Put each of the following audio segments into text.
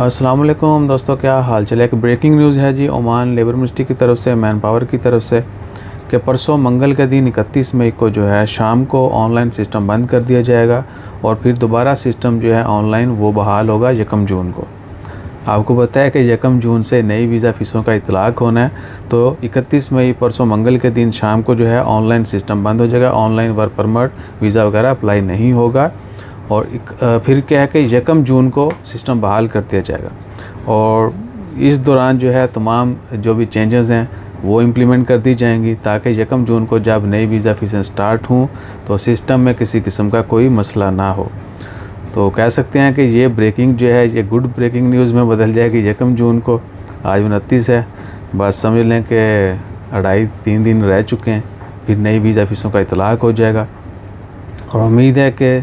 अस्सलाम वालेकुम दोस्तों, क्या हाल चाल है। एक ब्रेकिंग न्यूज़ है जी ओमान लेबर मिनिस्ट्री की तरफ से, मैन पावर की तरफ से, कि परसों मंगल के दिन 31 मई को जो है शाम को ऑनलाइन सिस्टम बंद कर दिया जाएगा और फिर दोबारा सिस्टम जो है ऑनलाइन वो बहाल होगा 1 जून को। आपको पता है कि 1 जून से नई वीज़ा फ़ीसों का इतलाक़ होना है, तो 31 मई परसों मंगल के दिन शाम को जो है ऑनलाइन सिस्टम बंद हो जाएगा। ऑनलाइन वर्क परमिट वीज़ा वगैरह अप्लाई नहीं होगा और फिर क्या है कि 1 जून को सिस्टम बहाल कर दिया जाएगा और इस दौरान जो है तमाम जो भी चेंजेस हैं वो इम्प्लीमेंट कर दी जाएंगी, ताकि 1 जून को जब नई वीज़ा फ़ीसें स्टार्ट हों तो सिस्टम में किसी किस्म का कोई मसला ना हो। तो कह सकते हैं कि ये ब्रेकिंग जो है ये गुड ब्रेकिंग न्यूज़ में बदल जाएगी 1 जून को। आज 29 है, बस समझ लें कि 2.5-3 दिन रह चुके हैं, फिर नई वीज़ा फ़ीसों का इतलाक़ हो जाएगा और उम्मीद है कि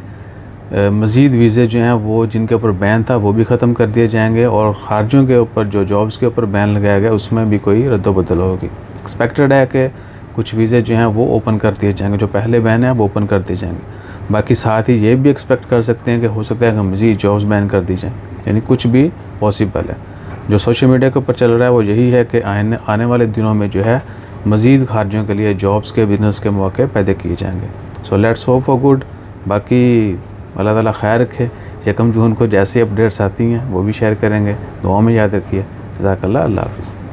मज़ीद वीज़े जो हैं वो जिनके ऊपर बैन था वो भी ख़त्म कर दिए जाएंगे और ख़ारजियों के ऊपर जो जॉब्स के ऊपर बैन लगाया गया उसमें भी कोई रद्द-बदल होगी। एक्सपेक्टेड है कि कुछ वीज़े जो हैं वो ओपन कर दिए जाएंगे, जो पहले बैन है वो ओपन कर दिए जाएंगे। बाकी साथ ही ये भी एक्सपेक्ट कर सकते हैं कि हो सकता है कि मज़ीद जॉब्स बैन कर दी जाएँ, यानी कुछ भी पॉसिबल है। जो सोशल मीडिया के ऊपर चल रहा है वो यही है कि आने वाले दिनों में जो है मज़ीद ख़ारजियों के लिए जॉब्स के बिज़नेस के मौके पैदा किए जाएंगे। So let's hope for good. बाकी अल्लाह ताला खैर रखे। 1 जून को जैसे अपडेट्स आती हैं वो भी शेयर करेंगे। दुआ में याद रखिए। जज़ाकल्लाह। अल्लाह हाफ़िज़।